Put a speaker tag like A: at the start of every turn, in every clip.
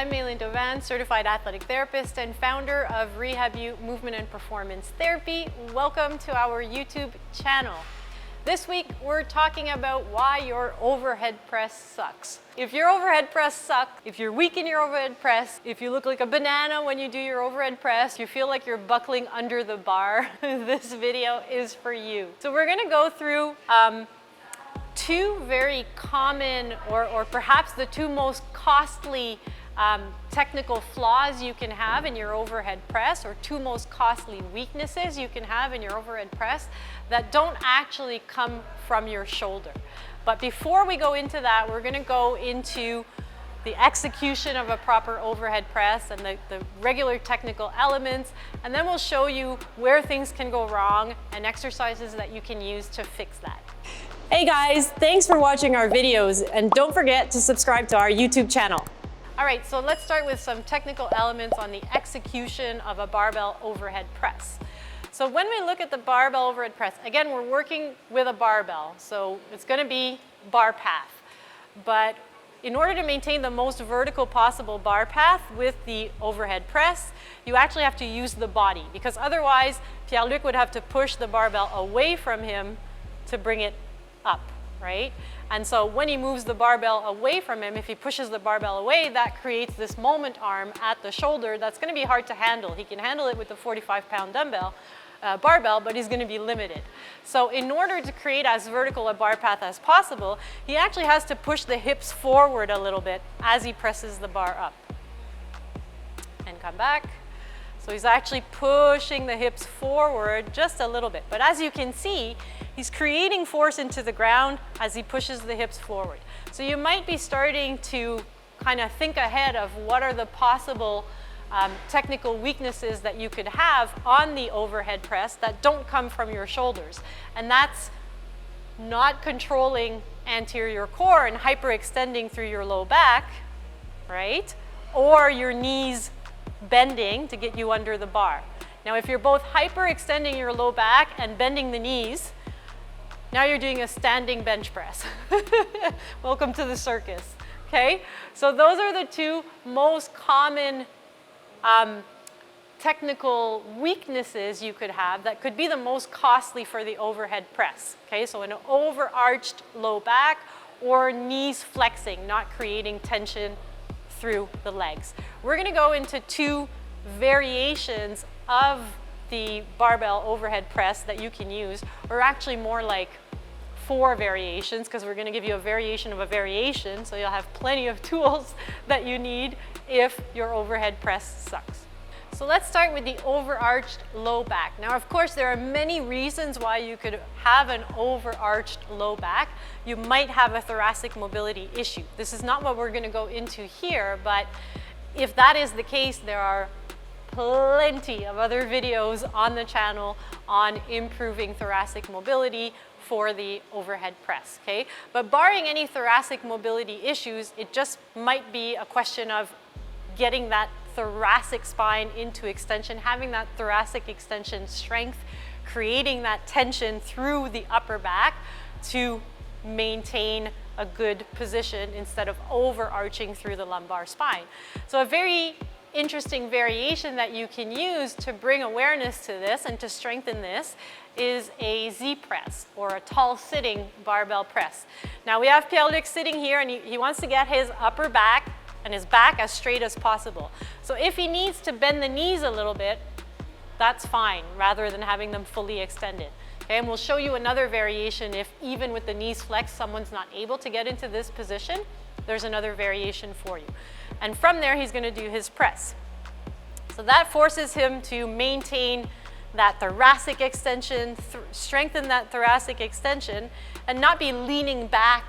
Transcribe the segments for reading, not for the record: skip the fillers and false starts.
A: I'm Mai-Linh Dovan, certified athletic therapist and founder of Rehab-U Movement and Performance Therapy. Welcome to our YouTube channel. This week we're talking about why your overhead press sucks. If your overhead press sucks, if you're weak in your overhead press, if you look like a banana when you do your overhead press, you feel like you're buckling under the bar, this video is for you. So we're going to go through two very common or perhaps the two most costly technical flaws you can have in your overhead press, or two most costly weaknesses you can have in your overhead press that don't actually come from your shoulder. But before we go into that, we're going to go into the execution of a proper overhead press and the regular technical elements, and then we'll show you where things can go wrong and exercises that you can use to fix that. Hey guys, thanks for watching our videos, and don't forget to subscribe to our YouTube channel. All right, so let's start with some technical elements on the execution of a barbell overhead press. So when we look at the barbell overhead press, again, we're working with a barbell, so it's going to be bar path. But in order to maintain the most vertical possible bar path with the overhead press, you actually have to use the body, because otherwise Pierre-Luc would have to push the barbell away from him to bring it up, right? And so when he moves the barbell away from him, if he pushes the barbell away, that creates this moment arm at the shoulder that's going to be hard to handle. He can handle it with the 45-pound barbell, but he's going to be limited. So in order to create as vertical a bar path as possible, he actually has to push the hips forward a little bit as he presses the bar up. And come back. So he's actually pushing the hips forward just a little bit. But as you can see, he's creating force into the ground as he pushes the hips forward. So you might be starting to kind of think ahead of what are the possible technical weaknesses that you could have on the overhead press that don't come from your shoulders. And that's not controlling anterior core and hyperextending through your low back, right? Or your knees bending to get you under the bar. Now, if you're both hyperextending your low back and bending the knees, now you're doing a standing bench press. Welcome to the circus, okay? So those are the two most common technical weaknesses you could have that could be the most costly for the overhead press, okay? So an overarched low back or knees flexing, not creating tension through the legs. We're going to go into two variations of the barbell overhead press that you can use, or actually more like 4 variations, because we're going to give you a variation of a variation, so you'll have plenty of tools that you need if your overhead press sucks. So let's start with the overarched low back. Now, of course, there are many reasons why you could have an overarched low back. You might have a thoracic mobility issue. This is not what we're going to go into here, but if that is the case, there are plenty of other videos on the channel on improving thoracic mobility for the overhead press, okay? But barring any thoracic mobility issues, it just might be a question of getting that thoracic spine into extension, having that thoracic extension strength, creating that tension through the upper back to maintain a good position instead of overarching through the lumbar spine. So a very interesting variation that you can use to bring awareness to this and to strengthen this is a Z press, or a tall sitting barbell press. Now we have Pierre-Luc sitting here, and he wants to get his upper back and his back as straight as possible. So if he needs to bend the knees a little bit, that's fine, rather than having them fully extended. Okay, and we'll show you another variation if even with the knees flexed, someone's not able to get into this position. There's another variation for you. And from there, he's going to do his press. So that forces him to maintain that thoracic extension, strengthen that thoracic extension, and not be leaning back,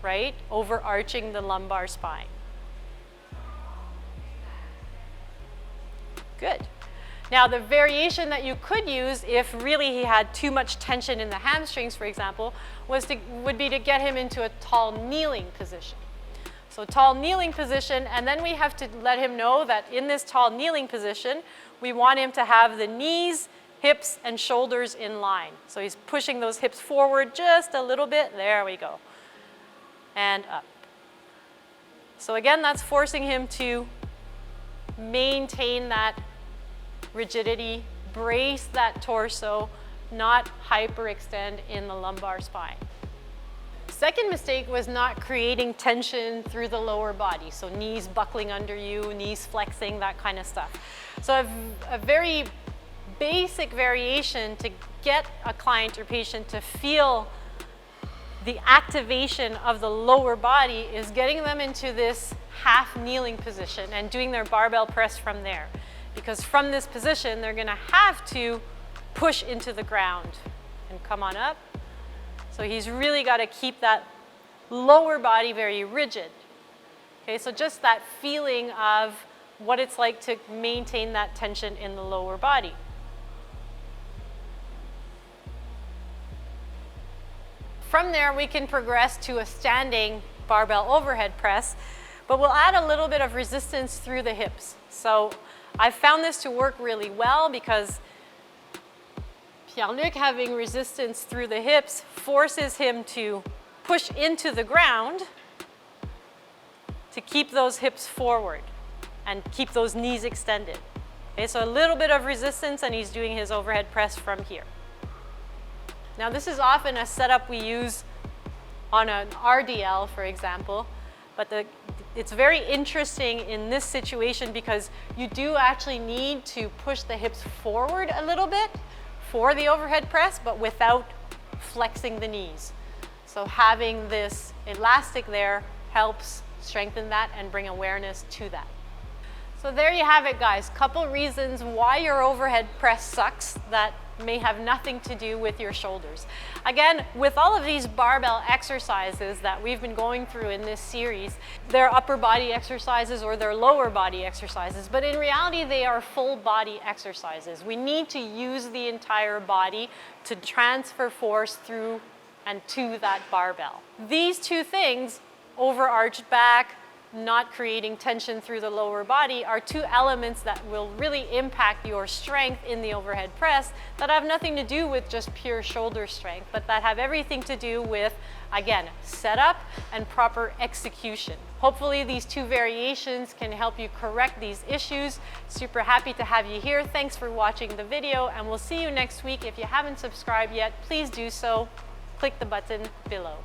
A: right, overarching the lumbar spine. Good. Now, the variation that you could use if really he had too much tension in the hamstrings, for example, would be to get him into a tall kneeling position. So tall kneeling position, and then we have to let him know that in this tall kneeling position, we want him to have the knees, hips, and shoulders in line. So he's pushing those hips forward just a little bit. There we go. And up. So again, that's forcing him to maintain that rigidity, brace that torso, not hyperextend in the lumbar spine. Second mistake was not creating tension through the lower body. So knees buckling under you, knees flexing, that kind of stuff. So a very basic variation to get a client or patient to feel the activation of the lower body is getting them into this half kneeling position and doing their barbell press from there. Because from this position, they're gonna have to push into the ground and come on up. So he's really got to keep that lower body very rigid. Okay, so just that feeling of what it's like to maintain that tension in the lower body. From there, we can progress to a standing barbell overhead press, but we'll add a little bit of resistance through the hips. So I've found this to work really well because Pierre-Luc having resistance through the hips forces him to push into the ground to keep those hips forward and keep those knees extended. Okay, so a little bit of resistance and he's doing his overhead press from here. Now this is often a setup we use on an RDL, for example, but it's very interesting in this situation because you do actually need to push the hips forward a little bit for the overhead press, but without flexing the knees. So having this elastic there helps strengthen that and bring awareness to that. So there you have it, guys. Couple reasons why your overhead press sucks that may have nothing to do with your shoulders. Again, with all of these barbell exercises that we've been going through in this series, they're upper body exercises or they're lower body exercises, but in reality they are full body exercises. We need to use the entire body to transfer force through and to that barbell. These two things, overarched back, not creating tension through the lower body, are two elements that will really impact your strength in the overhead press that have nothing to do with just pure shoulder strength, but that have everything to do with, again, setup and proper execution. Hopefully these two variations can help you correct these issues. Super happy to have you here. Thanks for watching the video, and we'll see you next week. If you haven't subscribed yet, please do so. Click the button below.